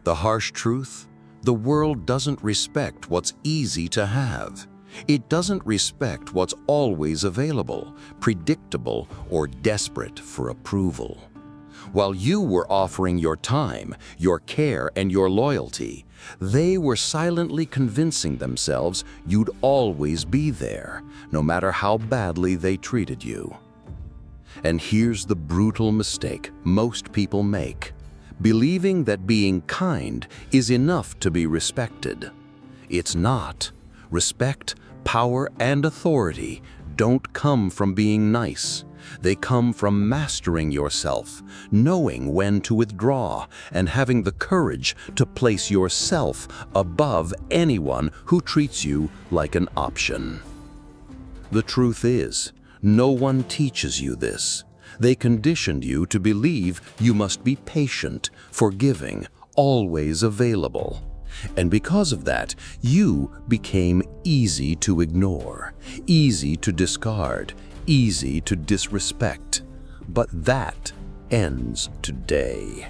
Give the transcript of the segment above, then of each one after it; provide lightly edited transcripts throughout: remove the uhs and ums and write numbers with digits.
The harsh truth? The world doesn't respect what's easy to have. It doesn't respect what's always available, predictable, or desperate for approval. While you were offering your time, your care, and your loyalty, they were silently convincing themselves you'd always be there, no matter how badly they treated you. And here's the brutal mistake most people make: believing that being kind is enough to be respected. It's not. Respect, power, and authority don't come from being nice. They come from mastering yourself, knowing when to withdraw, and having the courage to place yourself above anyone who treats you like an option. The truth is, no one teaches you this. They conditioned you to believe you must be patient, forgiving, always available. And because of that, you became easy to ignore, easy to discard, easy to disrespect. But that ends today.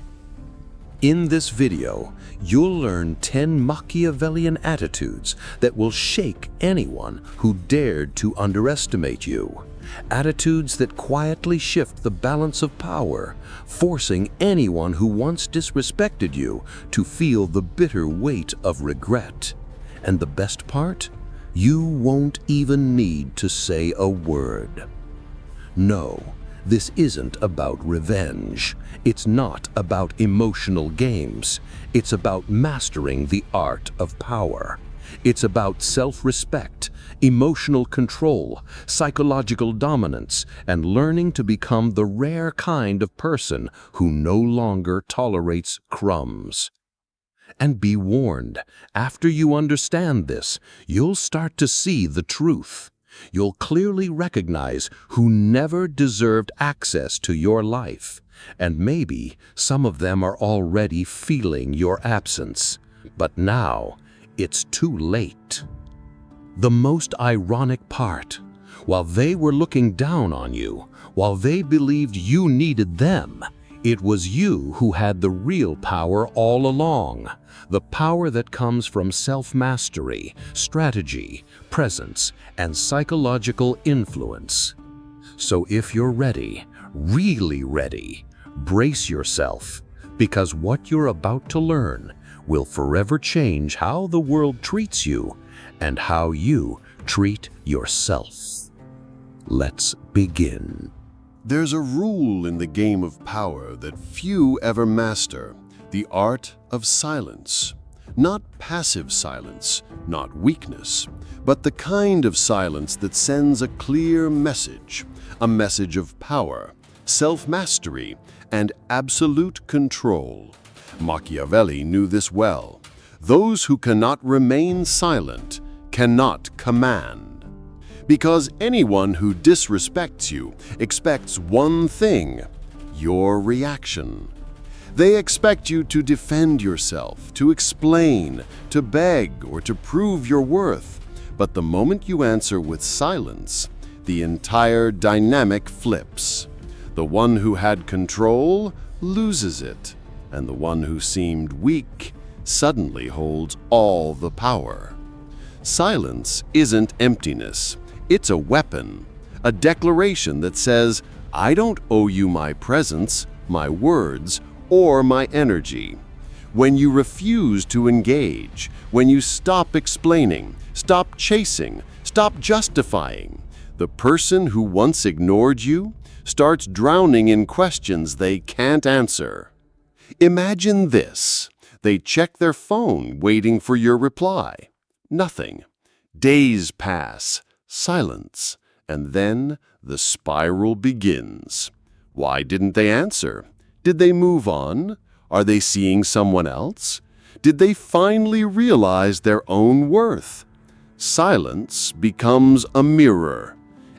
In this video, you'll learn 10 Machiavellian attitudes that will shake anyone who dared to underestimate you. Attitudes that quietly shift the balance of power, forcing anyone who once disrespected you to feel the bitter weight of regret. And the best part? You won't even need to say a word. No, this isn't about revenge. It's not about emotional games. It's about mastering the art of power. It's about self-respect, emotional control, psychological dominance, and learning to become the rare kind of person who no longer tolerates crumbs. And be warned, after you understand this, you'll start to see the truth. You'll clearly recognize who never deserved access to your life, and maybe some of them are already feeling your absence. But now, it's too late. The most ironic part, while they were looking down on you, while they believed you needed them, it was you who had the real power all along, the power that comes from self-mastery, strategy, presence, and psychological influence. So if you're ready, really ready, brace yourself, because what you're about to learn will forever change how the world treats you and how you treat yourself. Let's begin. There's a rule in the game of power that few ever master: the art of silence. Not passive silence, not weakness, but the kind of silence that sends a clear message, a message of power, self-mastery, and absolute control. Machiavelli knew this well. Those who cannot remain silent cannot command. Because anyone who disrespects you expects one thing: your reaction. They expect you to defend yourself, to explain, to beg, or to prove your worth. But the moment you answer with silence, the entire dynamic flips. The one who had control loses it, and the one who seemed weak suddenly holds all the power. Silence isn't emptiness. It's a weapon, a declaration that says, I don't owe you my presence, my words, or my energy. When you refuse to engage, when you stop explaining, stop chasing, stop justifying, the person who once ignored you starts drowning in questions they can't answer. Imagine this. They check their phone waiting for your reply. Nothing. Days pass. Silence, and then the spiral begins. Why didn't they answer? Did they move on? Are they seeing someone else? Did they finally realize their own worth? Silence becomes a mirror,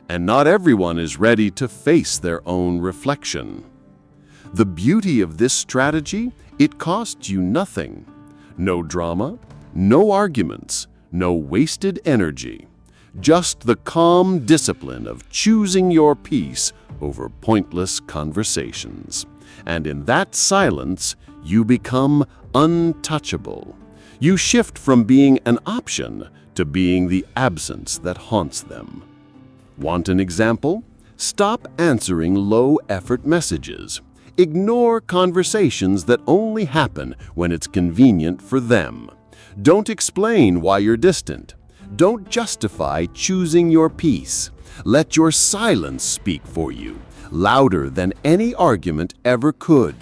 and not everyone is ready to face their own reflection. The beauty of this strategy, it costs you nothing. No drama, no arguments, no wasted energy. Just the calm discipline of choosing your peace over pointless conversations. And in that silence, You become untouchable. You shift from being an option to being the absence that haunts them. Want an example? Stop answering low-effort messages. Ignore conversations that only happen when it's convenient for them. Don't explain why you're distant. Don't justify choosing your peace. Let your silence speak for you, louder than any argument ever could.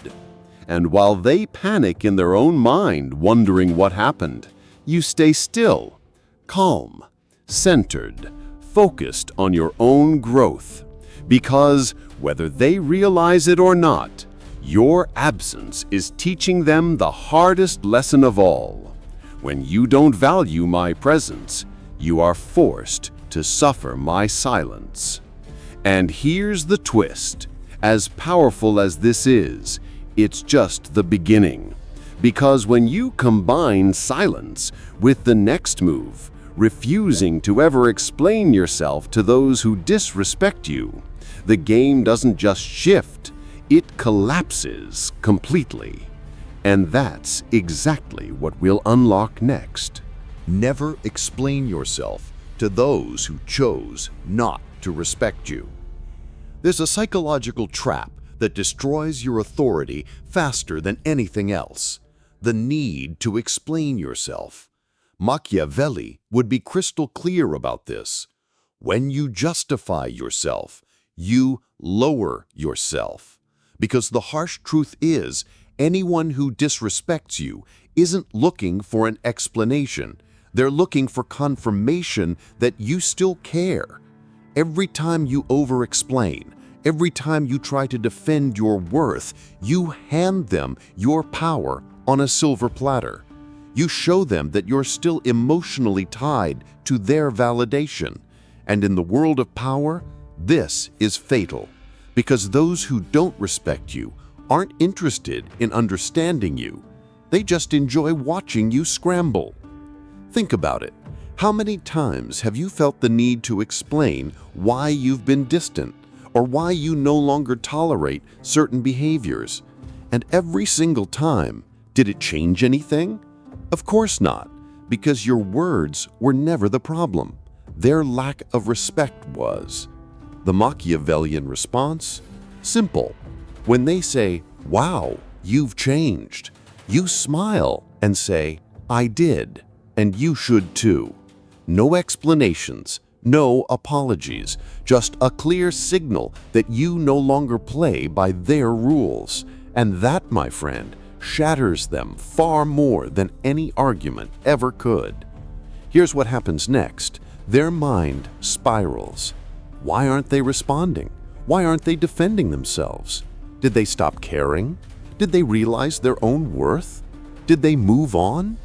And while they panic in their own mind, wondering what happened, you stay still, calm, centered, focused on your own growth. Because, whether they realize it or not, your absence is teaching them the hardest lesson of all. When you don't value my presence, you are forced to suffer my silence. And here's the twist. As powerful as this is, it's just the beginning. Because when you combine silence with the next move, refusing to ever explain yourself to those who disrespect you, the game doesn't just shift, it collapses completely. And that's exactly what we'll unlock next. Never explain yourself to those who chose not to respect you. There's a psychological trap that destroys your authority faster than anything else: the need to explain yourself. Machiavelli would be crystal clear about this. When you justify yourself, you lower yourself. Because the harsh truth is, anyone who disrespects you isn't looking for an explanation. They're looking for confirmation that you still care. Every time you over-explain, every time you try to defend your worth, you hand them your power on a silver platter. You show them that you're still emotionally tied to their validation. And in the world of power, this is fatal. Because those who don't respect you aren't interested in understanding you. They just enjoy watching you scramble. Think about it. How many times have you felt the need to explain why you've been distant, or why you no longer tolerate certain behaviors? And every single time, did it change anything? Of course not, because your words were never the problem. Their lack of respect was. The Machiavellian response? Simple. When they say, "Wow, you've changed," you smile and say, "I did, and you should too." No explanations, no apologies, just a clear signal that you no longer play by their rules. And that, my friend, shatters them far more than any argument ever could. Here's what happens next. Their mind spirals. Why aren't they responding? Why aren't they defending themselves? Did they stop caring? Did they realize their own worth? Did they move on?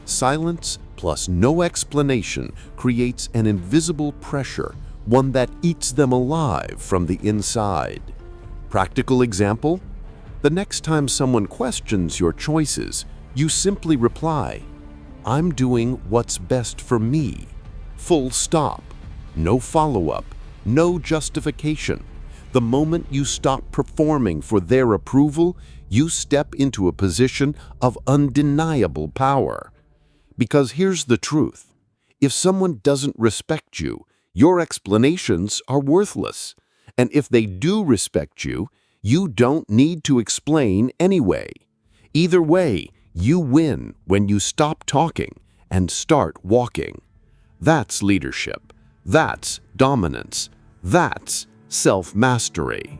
Silence plus no explanation creates an invisible pressure, one that eats them alive from the inside. Practical example? The next time someone questions your choices, you simply reply, "I'm doing what's best for me." Full stop. No follow-up. No justification. The moment you stop performing for their approval, you step into a position of undeniable power. Because here's the truth. If someone doesn't respect you, your explanations are worthless. And if they do respect you, you don't need to explain anyway. Either way, you win when you stop talking and start walking. That's leadership. That's dominance. That's self-mastery.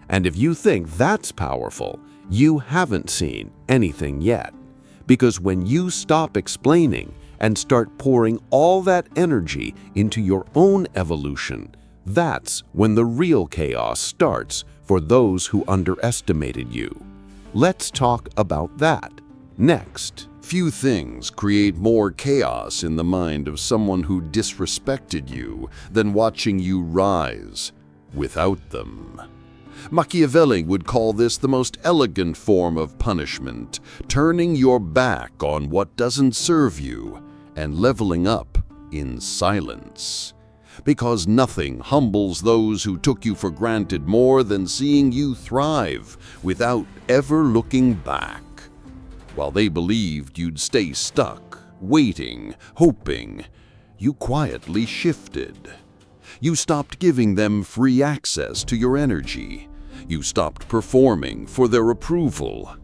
And if you think that's powerful, you haven't seen anything yet. Because when you stop explaining and start pouring all that energy into your own evolution, that's when the real chaos starts for those who underestimated you. Let's talk about that next. Few things create more chaos in the mind of someone who disrespected you than watching you rise without them. Machiavelli would call this the most elegant form of punishment, turning your back on what doesn't serve you and leveling up in silence. Because nothing humbles those who took you for granted more than seeing you thrive without ever looking back. While they believed you'd stay stuck, waiting, hoping, you quietly shifted. You stopped giving them free access to your energy. You stopped performing for their approval.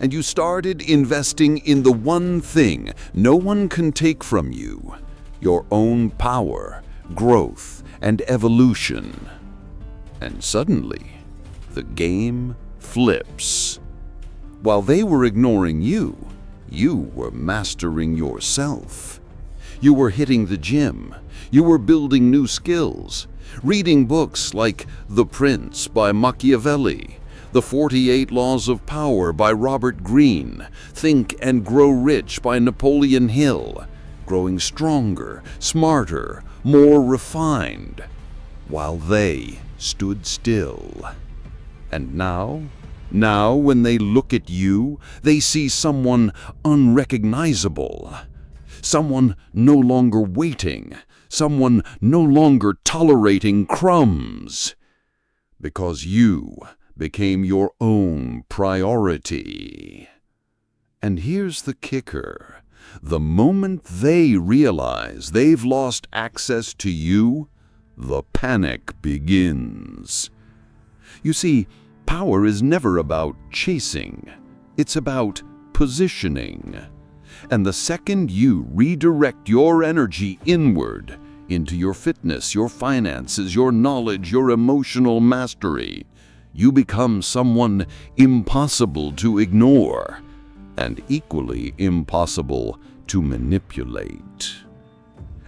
And you started investing in the one thing no one can take from you: your own power, growth, and evolution. And suddenly, the game flips. While they were ignoring you, you were mastering yourself. You were hitting the gym. You were building new skills, reading books like The Prince by Machiavelli, The 48 Laws of Power by Robert Greene, Think and Grow Rich by Napoleon Hill, growing stronger, smarter, more refined, while they stood still. And now when they look at you, they see someone unrecognizable, someone no longer waiting, someone no longer tolerating crumbs, because you became your own priority. And here's the kicker. The moment they realize they've lost access to you, the panic begins. You see, power is never about chasing. It's about positioning. And the second you redirect your energy inward into your fitness, your finances, your knowledge, your emotional mastery, you become someone impossible to ignore and equally impossible to manipulate.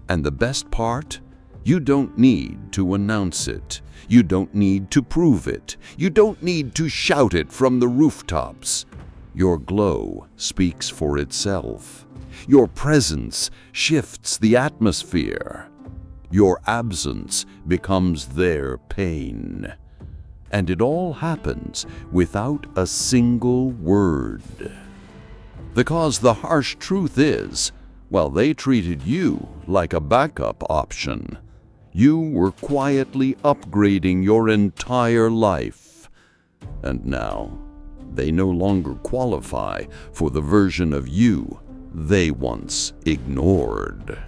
And the best part? You don't need to announce it. You don't need to prove it. You don't need to shout it from the rooftops. Your glow speaks for itself. Your presence shifts the atmosphere. Your absence becomes their pain. And it all happens without a single word. Because the harsh truth is, while they treated you like a backup option, you were quietly upgrading your entire life. And now, they no longer qualify for the version of you they once ignored.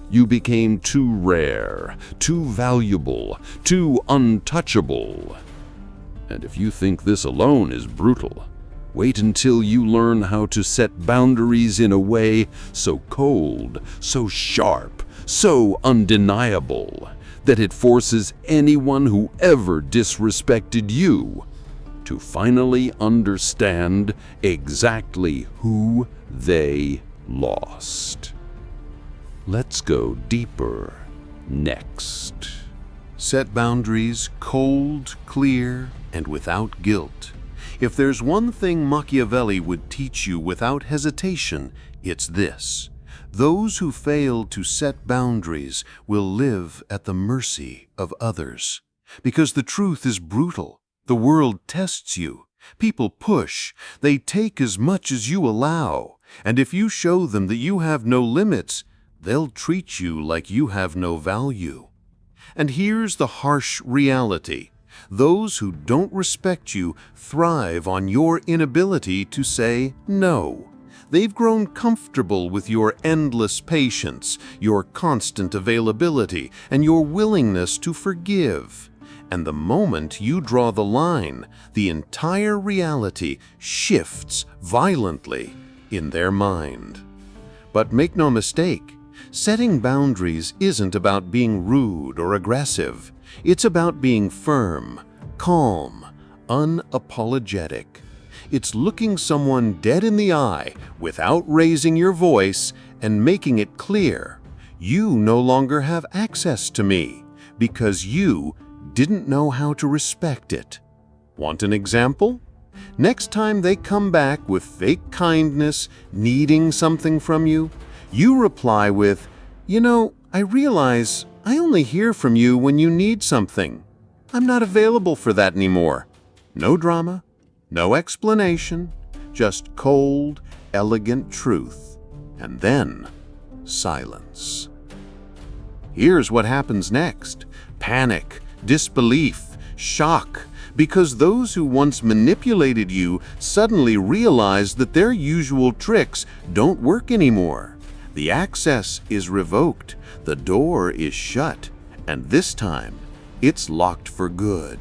You became too rare, too valuable, too untouchable. And if you think this alone is brutal, wait until you learn how to set boundaries in a way so cold, so sharp, so undeniable, that it forces anyone who ever disrespected you to finally understand exactly who they lost. Let's go deeper next. Set boundaries cold, clear, and without guilt. If there's one thing Machiavelli would teach you without hesitation, it's this: those who fail to set boundaries will live at the mercy of others. Because the truth is brutal. The world tests you. People push. They take as much as you allow. And if you show them that you have no limits, they'll treat you like you have no value. And here's the harsh reality. Those who don't respect you thrive on your inability to say no. They've grown comfortable with your endless patience, your constant availability, and your willingness to forgive. And the moment you draw the line, the entire reality shifts violently in their mind. But make no mistake, setting boundaries isn't about being rude or aggressive. It's about being firm, calm, unapologetic. It's looking someone dead in the eye without raising your voice and making it clear, you no longer have access to me because you didn't know how to respect it. Want an example? Next time they come back with fake kindness, needing something from you, you reply with, I realize I only hear from you when you need something. I'm not available for that anymore. No drama, no explanation, just cold, elegant truth, and then silence. Here's what happens next. Panic, disbelief, shock, Because those who once manipulated you suddenly realize that their usual tricks don't work anymore. The access is revoked, the door is shut, and this time, it's locked for good.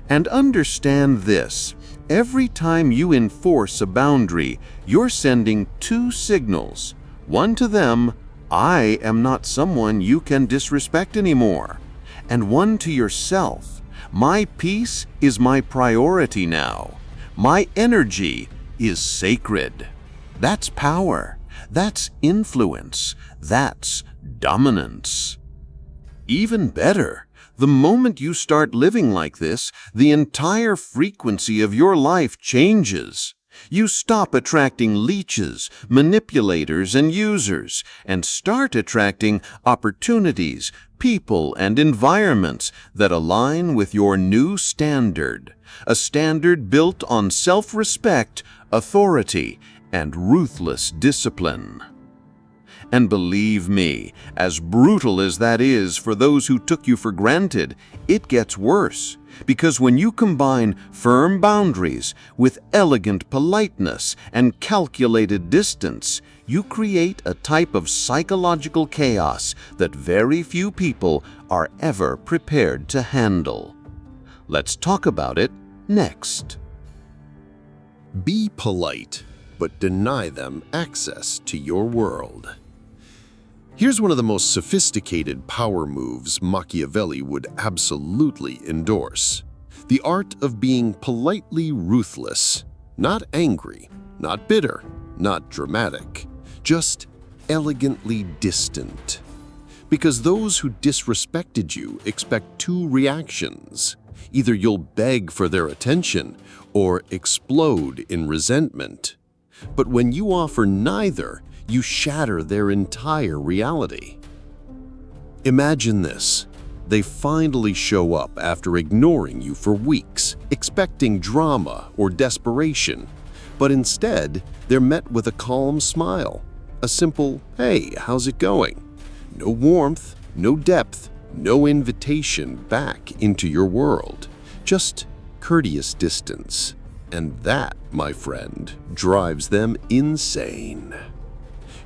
And understand this, every time you enforce a boundary, you're sending two signals. One to them, I am not someone you can disrespect anymore. And one to yourself, my peace is my priority now. My energy is sacred. That's power. That's influence. That's dominance. Even better, the moment you start living like this, the entire frequency of your life changes. You stop attracting leeches, manipulators, and users, and start attracting opportunities, people, and environments that align with your new standard, a standard built on self-respect, authority, and ruthless discipline. And believe me, as brutal as that is for those who took you for granted, it gets worse. Because when you combine firm boundaries with elegant politeness and calculated distance, you create a type of psychological chaos that very few people are ever prepared to handle. Let's talk about it next. Be polite, but deny them access to your world. Here's one of the most sophisticated power moves Machiavelli would absolutely endorse. The art of being politely ruthless, not angry, not bitter, not dramatic, just elegantly distant. Because those who disrespected you expect two reactions. Either you'll beg for their attention or explode in resentment. But when you offer neither, you shatter their entire reality. Imagine this. They finally show up after ignoring you for weeks, expecting drama or desperation. But instead, they're met with a calm smile, a simple, "Hey, how's it going?" No warmth, no depth, no invitation back into your world. Just courteous distance. And that, my friend, drives them insane.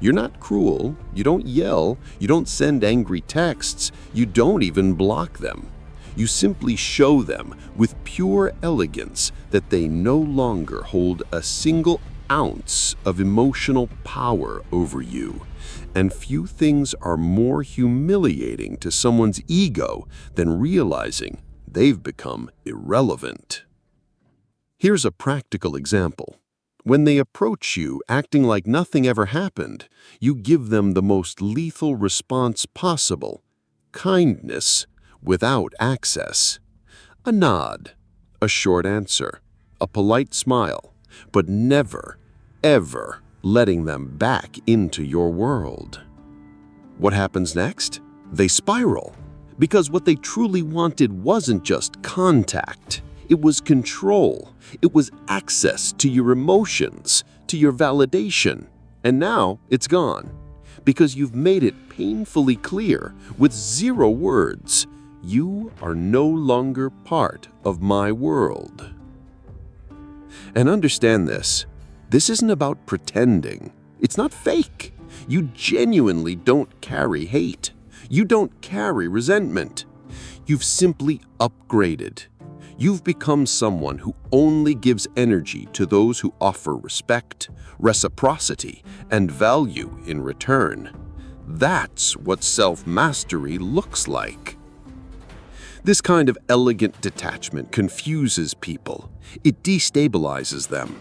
You're not cruel, you don't yell, you don't send angry texts, you don't even block them. You simply show them with pure elegance that they no longer hold a single ounce of emotional power over you. And few things are more humiliating to someone's ego than realizing they've become irrelevant. Here's a practical example. When they approach you acting like nothing ever happened, you give them the most lethal response possible: kindness without access. A nod, a short answer, a polite smile, but never, ever letting them back into your world. What happens next? They spiral, because what they truly wanted wasn't just contact. It was control. It was access to your emotions, to your validation. And now it's gone, because you've made it painfully clear with zero words. You are no longer part of my world. And understand this. This isn't about pretending. It's not fake. You genuinely don't carry hate. You don't carry resentment. You've simply upgraded. You've become someone who only gives energy to those who offer respect, reciprocity, and value in return. That's what self-mastery looks like. This kind of elegant detachment confuses people. It destabilizes them,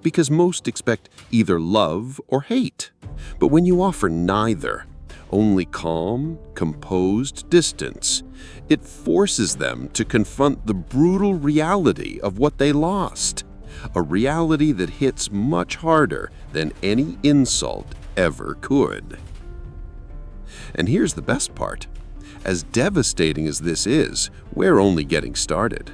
because most expect either love or hate. But when you offer neither, only calm, composed distance, it forces them to confront the brutal reality of what they lost, a reality that hits much harder than any insult ever could. And here's the best part. As devastating as this is, we're only getting started.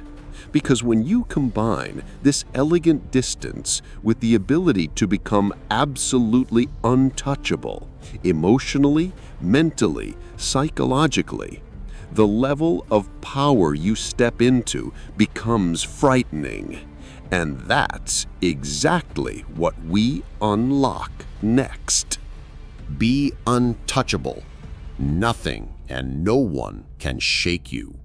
Because when you combine this elegant distance with the ability to become absolutely untouchable, emotionally, mentally, psychologically, The level of power you step into becomes frightening. And that's exactly what we unlock next. Be untouchable. Nothing and no one can shake you.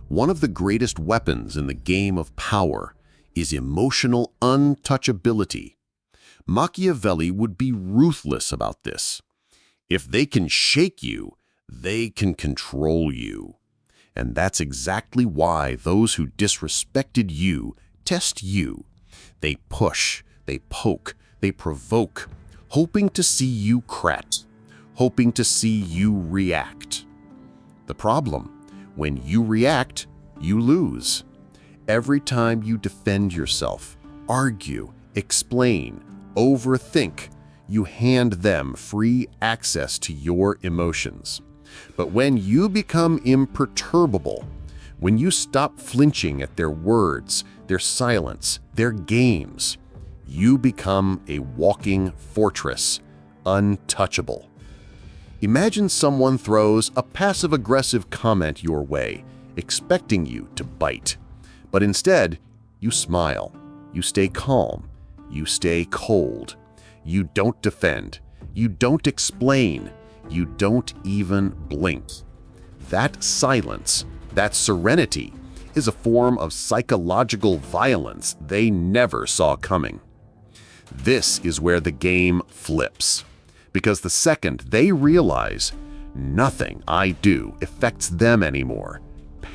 One of the greatest weapons in the game of power is emotional untouchability. Machiavelli would be ruthless about this. If they can shake you, they can control you. And that's exactly why those who disrespected you test you. They push, they poke, they provoke, hoping to see you crack, hoping to see you react. The problem, when you react, you lose. Every time you defend yourself, argue, explain, overthink, you hand them free access to your emotions. But when you become imperturbable, when you stop flinching at their words, their silence, their games, you become a walking fortress, untouchable. Imagine someone throws a passive-aggressive comment your way, expecting you to bite. But instead, you smile, you stay calm, you stay cold. You don't defend, you don't explain, you don't even blink. That silence, that serenity, is a form of psychological violence they never saw coming. This is where the game flips, because the second they realize nothing I do affects them anymore,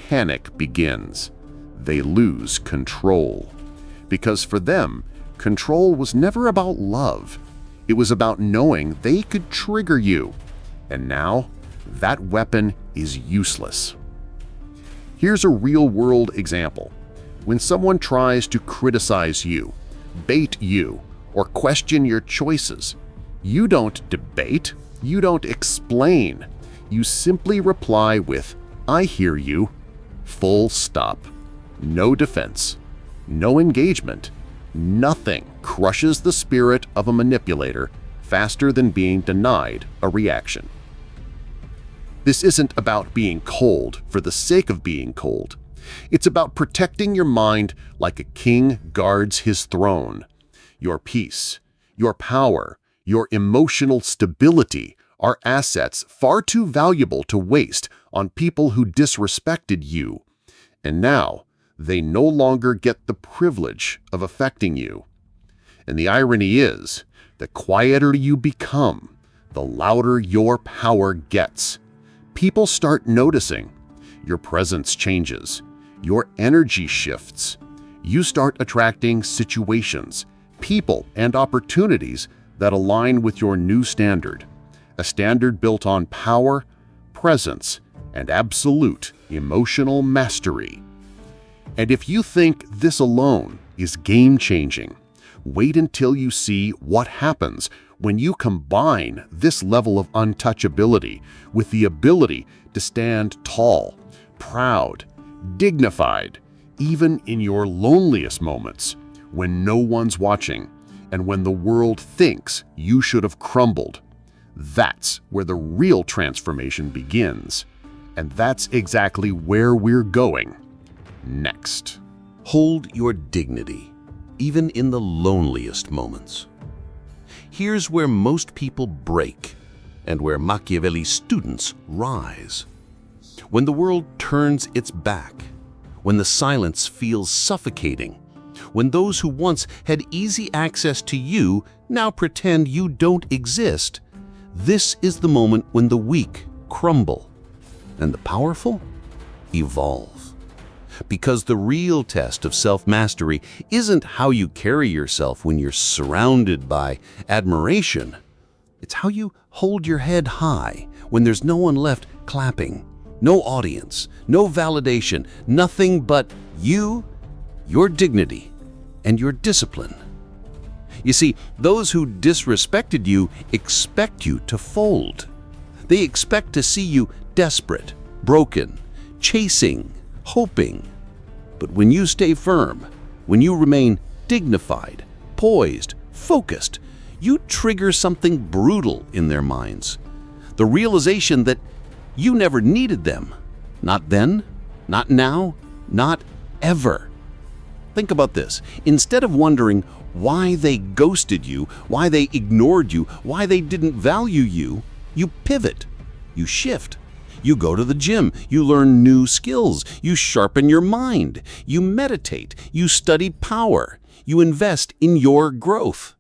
panic begins. They lose control. Because for them, control was never about love. It was about knowing they could trigger you. And now, that weapon is useless. Here's a real-world example. When someone tries to criticize you, bait you, or question your choices, you don't debate, you don't explain. You simply reply with, "I hear you," full stop. No defense, no engagement. Nothing crushes the spirit of a manipulator faster than being denied a reaction. This isn't about being cold for the sake of being cold. It's about protecting your mind like a king guards his throne. Your peace, your power, your emotional stability are assets far too valuable to waste on people who disrespected you. And now, they no longer get the privilege of affecting you. And the irony is, the quieter you become, the louder your power gets. People start noticing. Your presence changes. Your energy shifts. You start attracting situations, people, and opportunities that align with your new standard, a standard built on power, presence, and absolute emotional mastery. And if you think this alone is game-changing, wait until you see what happens when you combine this level of untouchability with the ability to stand tall, proud, dignified, even in your loneliest moments, when no one's watching and when the world thinks you should have crumbled. That's where the real transformation begins. And that's exactly where we're going next. Hold your dignity, even in the loneliest moments. Here's where most people break, and where Machiavelli's students rise. When the world turns its back, when the silence feels suffocating, when those who once had easy access to you now pretend you don't exist, this is the moment when the weak crumble and the powerful evolve. Because the real test of self-mastery isn't how you carry yourself when you're surrounded by admiration. It's how you hold your head high when there's no one left clapping, no audience, no validation, nothing but you, your dignity, and your discipline. You see, those who disrespected you expect you to fold. They expect to see you desperate, broken, chasing, hoping. But when you stay firm, when you remain dignified, poised, focused, you trigger something brutal in their minds. The realization that you never needed them, Not then, not now, not ever. Think about this. Instead of wondering why they ghosted you, why they ignored you, why they didn't value you, you pivot, you shift. You go to the gym, you learn new skills, you sharpen your mind, you meditate, you study power, you invest in your growth.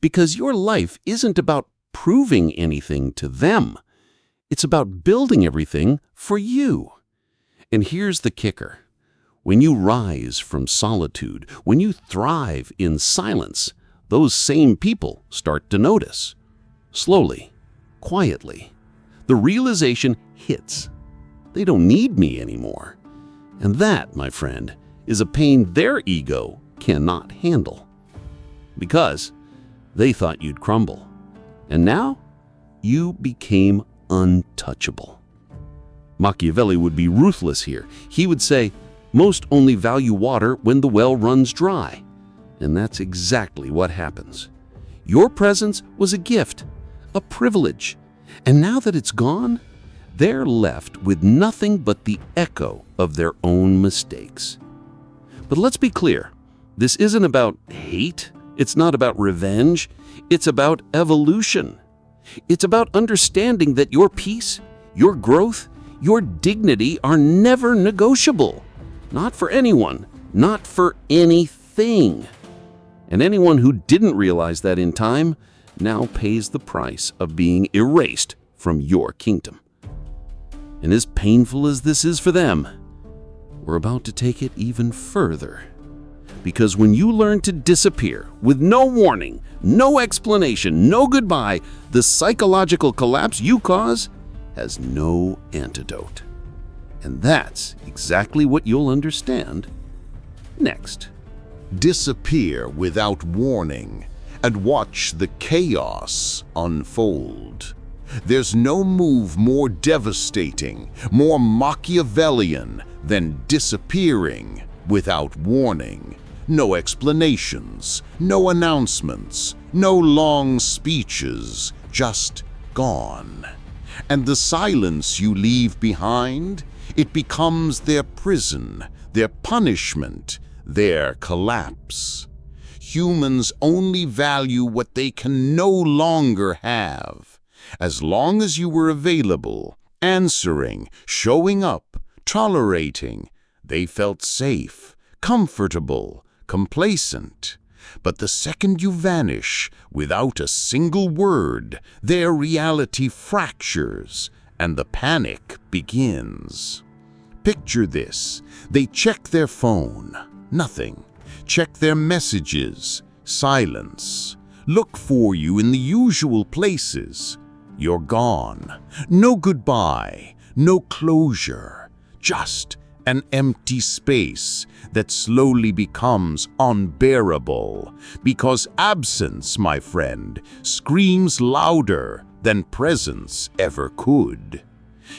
Because your life isn't about proving anything to them. It's about building everything for you. And here's the kicker. When you rise from solitude, when you thrive in silence, those same people start to notice. Slowly, quietly, the realization hits. They don't need me anymore. And that, my friend, is a pain their ego cannot handle. Because they thought you'd crumble. And now, you became untouchable. Machiavelli would be ruthless here. He would say, most only value water when the well runs dry. And that's exactly what happens. Your presence was a gift, a privilege. And now that it's gone, they're left with nothing but the echo of their own mistakes. But let's be clear, this isn't about hate. It's not about revenge. It's about evolution. It's about understanding that your peace, your growth, your dignity are never negotiable. Not for anyone, not for anything. And anyone who didn't realize that in time now pays the price of being erased from your kingdom. And as painful as this is for them, we're about to take it even further. Because when you learn to disappear with no warning, no explanation, no goodbye, the psychological collapse you cause has no antidote. And that's exactly what you'll understand next. Disappear without warning and watch the chaos unfold. There's no move more devastating, more Machiavellian than disappearing without warning. No explanations, no announcements, no long speeches, just gone. And the silence you leave behind, it becomes their prison, their punishment, their collapse. Humans only value what they can no longer have. As long as you were available, answering, showing up, tolerating, they felt safe, comfortable, complacent. But the second you vanish, without a single word, their reality fractures, and the panic begins. Picture this. They check their phone. Nothing. Check their messages. Silence. Look for you in the usual places. You're gone. No goodbye. No closure. Just an empty space that slowly becomes unbearable. Because absence, my friend, screams louder than presence ever could.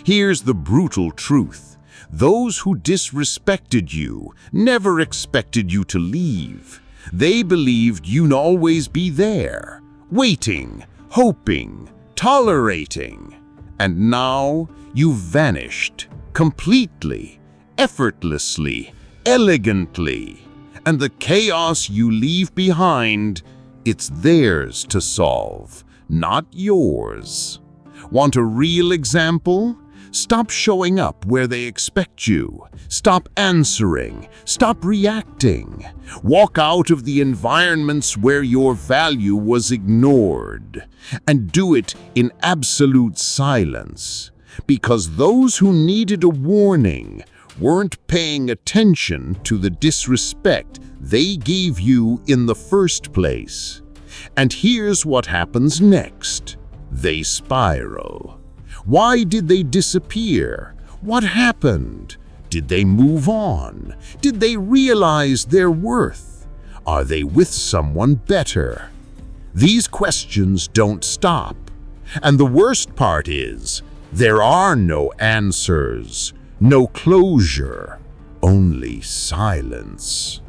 Here's the brutal truth. Those who disrespected you never expected you to leave. They believed you'd always be there, waiting, hoping, tolerating. And now you've vanished completely, effortlessly, elegantly. And the chaos you leave behind, it's theirs to solve, not yours. Want a real example? Stop showing up where they expect you. Stop answering. Stop reacting. Walk out of the environments where your value was ignored. And do it in absolute silence. Because those who needed a warning weren't paying attention to the disrespect they gave you in the first place. And here's what happens next. They spiral. Why did they disappear? What happened? Did they move on? Did they realize their worth? Are they with someone better? These questions don't stop. And the worst part is, there are no answers, no closure, only silence.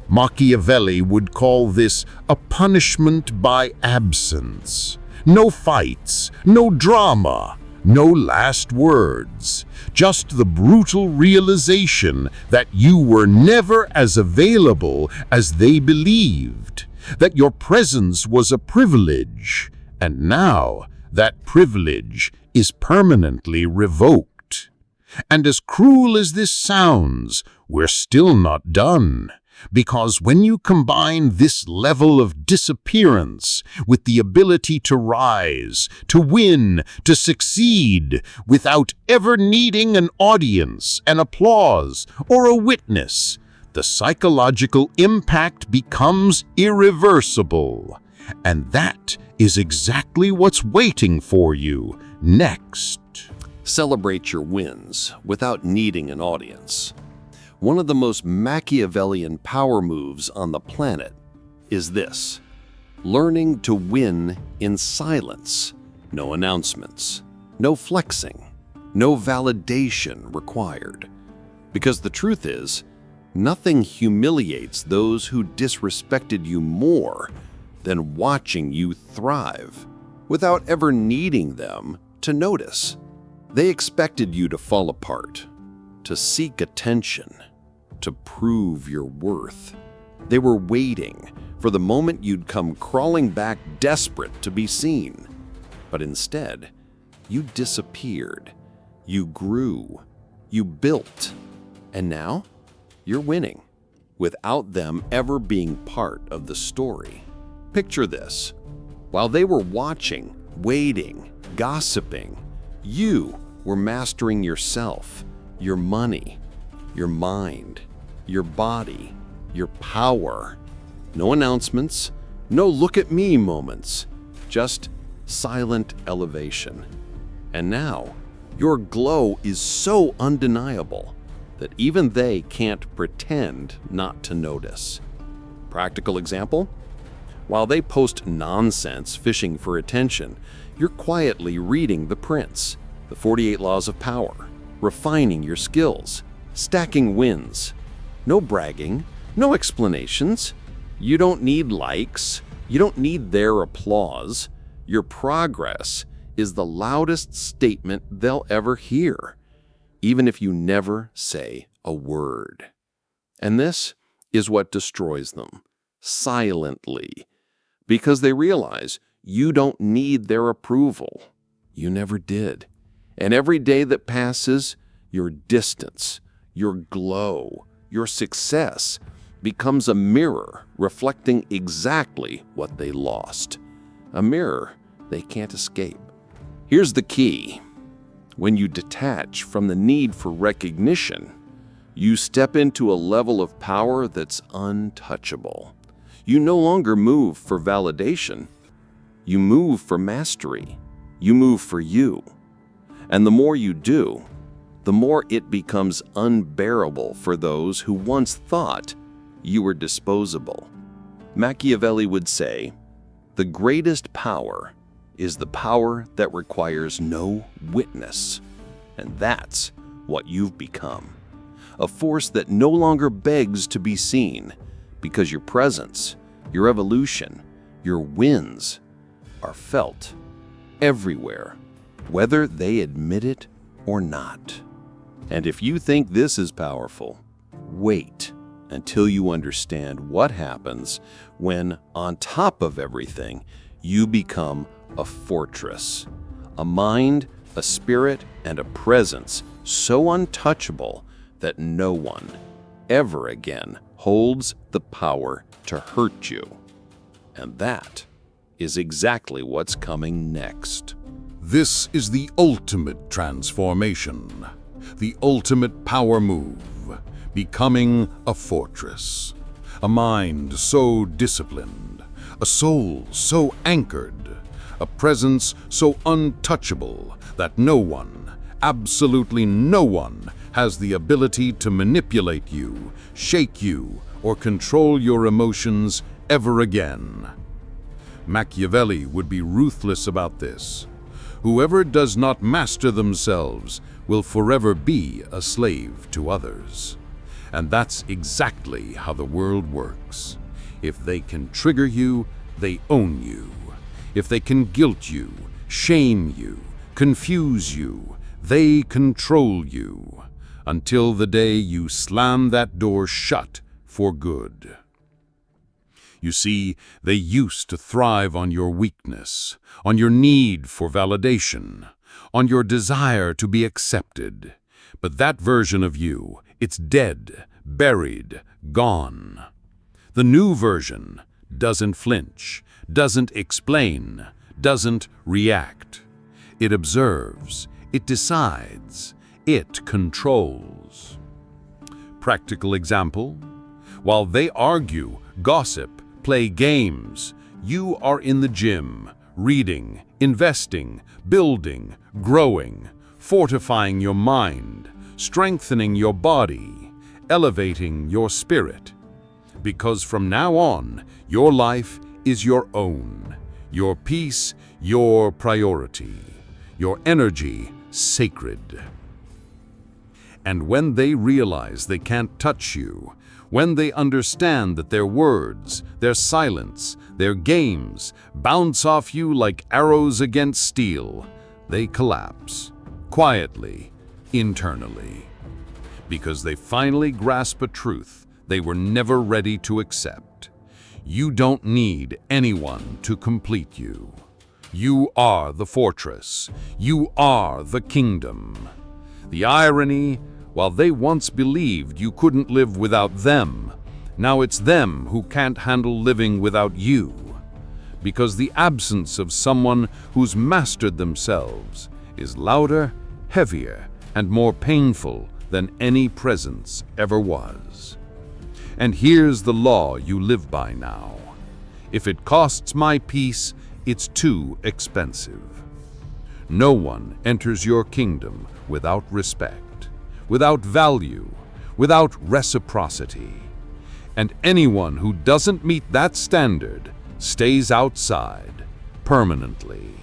Machiavelli would call this a punishment by absence. No fights, no drama, No last words, just the brutal realization that you were never as available as they believed, that your presence was a privilege, and now that privilege is permanently revoked. And as cruel as this sounds, we're still not done. Because when you combine this level of disappearance with the ability to rise, to win, to succeed, without ever needing an audience, an applause, or a witness, the psychological impact becomes irreversible. And that is exactly what's waiting for you next. Celebrate your wins without needing an audience. One of the most Machiavellian power moves on the planet is this: learning to win in silence. No announcements, no flexing, no validation required. Because the truth is, nothing humiliates those who disrespected you more than watching you thrive without ever needing them to notice. They expected you to fall apart, to seek attention, to prove your worth. They were waiting for the moment you'd come crawling back desperate to be seen. But instead, you disappeared. You grew. You built. And now, you're winning, without them ever being part of the story. Picture this. While they were watching, waiting, gossiping, you were mastering yourself, your money, your mind, your body, your power. No announcements, no look at me moments, just silent elevation. And now, your glow is so undeniable that even they can't pretend not to notice. Practical example? While they post nonsense fishing for attention, you're quietly reading The Prince, The 48 Laws of Power, refining your skills, stacking wins. No bragging, no explanations. You don't need likes. You don't need their applause. Your progress is the loudest statement they'll ever hear, even if you never say a word. And this is what destroys them, silently, because they realize you don't need their approval. You never did. And every day that passes, your distance, your glow, your success becomes a mirror reflecting exactly what they lost. A mirror they can't escape. Here's the key. When you detach from the need for recognition, you step into a level of power that's untouchable. You no longer move for validation. You move for mastery. You move for you. And the more you do, the more it becomes unbearable for those who once thought you were disposable. Machiavelli would say, "The greatest power is the power that requires no witness." And that's what you've become. A force that no longer begs to be seen, because your presence, your evolution, your wins are felt everywhere, whether they admit it or not. And if you think this is powerful, wait until you understand what happens when, on top of everything, you become a fortress, a mind, a spirit, and a presence so untouchable that no one ever again holds the power to hurt you. And that is exactly what's coming next. This is the ultimate transformation, the ultimate power move, becoming a fortress, a mind so disciplined, a soul so anchored, a presence so untouchable that no one, absolutely no one, has the ability to manipulate you, shake you, or control your emotions ever again. Machiavelli would be ruthless about this. Whoever does not master themselves will forever be a slave to others. And that's exactly how the world works. If they can trigger you, they own you. If they can guilt you, shame you, confuse you, they control you, until the day you slam that door shut for good. You see, they used to thrive on your weakness, on your need for validation, on your desire to be accepted. But that version of you, it's dead, buried, gone. The new version doesn't flinch, doesn't explain, doesn't react. It observes, it decides, it controls. Practical example: while they argue, gossip, play games, you are in the gym, reading, investing, building, growing, fortifying your mind, strengthening your body, elevating your spirit. Because from now on, your life is your own, your peace, your priority, your energy, sacred. And when they realize they can't touch you, when they understand that their words, their silence, their games bounce off you like arrows against steel, they collapse, quietly, internally, because they finally grasp a truth they were never ready to accept. You don't need anyone to complete you. You are the fortress. You are the kingdom. The irony: while they once believed you couldn't live without them, now it's them who can't handle living without you. Because the absence of someone who's mastered themselves is louder, heavier, and more painful than any presence ever was. And here's the law you live by now: if it costs my peace, it's too expensive. No one enters your kingdom without respect, without value, without reciprocity. And anyone who doesn't meet that standard stays outside permanently.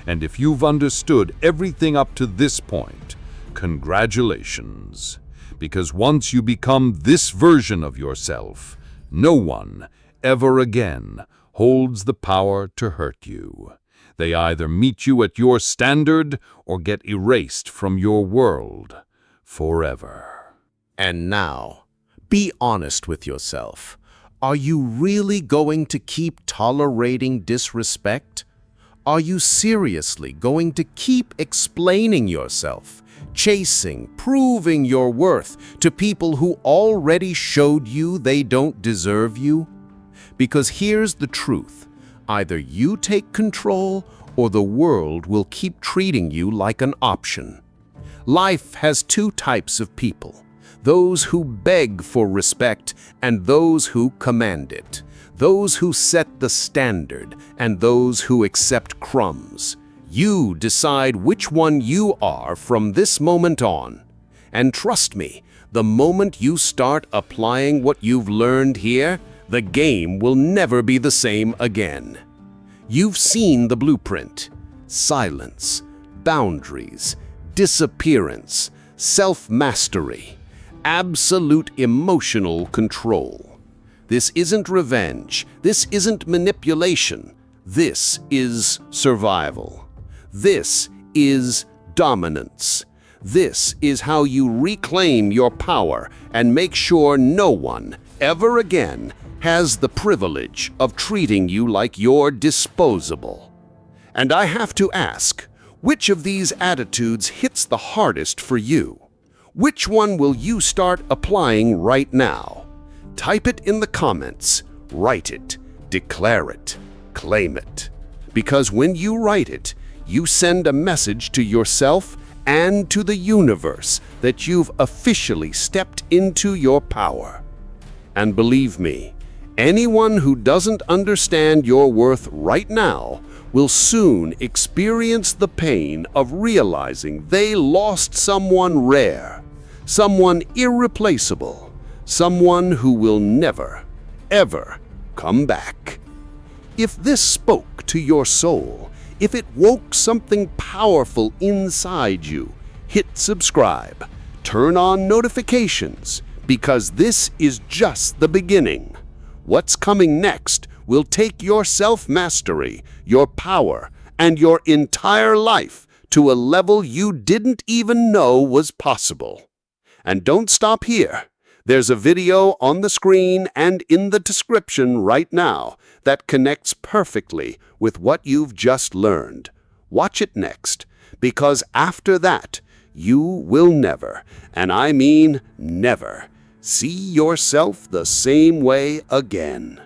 And if you've understood everything up to this point, congratulations. Because once you become this version of yourself, no one ever again holds the power to hurt you. They either meet you at your standard or get erased from your world forever. And now, be honest with yourself. Are you really going to keep tolerating disrespect? Are you seriously going to keep explaining yourself, chasing, proving your worth to people who already showed you they don't deserve you? Because here's the truth: either you take control or the world will keep treating you like an option. Life has two types of people: those who beg for respect and those who command it, those who set the standard and those who accept crumbs. You decide which one you are from this moment on. And trust me, the moment you start applying what you've learned here, the game will never be the same again. You've seen the blueprint: silence, boundaries, disappearance, self-mastery, absolute emotional control. This isn't revenge. This isn't manipulation. This is survival. This is dominance. This is how you reclaim your power and make sure no one ever again has the privilege of treating you like you're disposable. And I have to ask, which of these attitudes hits the hardest for you? Which one will you start applying right now? Type it in the comments, write it, declare it, claim it. Because when you write it, you send a message to yourself and to the universe that you've officially stepped into your power. And believe me, anyone who doesn't understand your worth right now will soon experience the pain of realizing they lost someone rare, someone irreplaceable, someone who will never, ever come back. If this spoke to your soul, if it woke something powerful inside you, hit subscribe, turn on notifications, because this is just the beginning. What's coming next will take your self-mastery, your power, and your entire life to a level you didn't even know was possible. And don't stop here. There's a video on the screen and in the description right now that connects perfectly with what you've just learned. Watch it next, because after that, you will never, and I mean never, see yourself the same way again.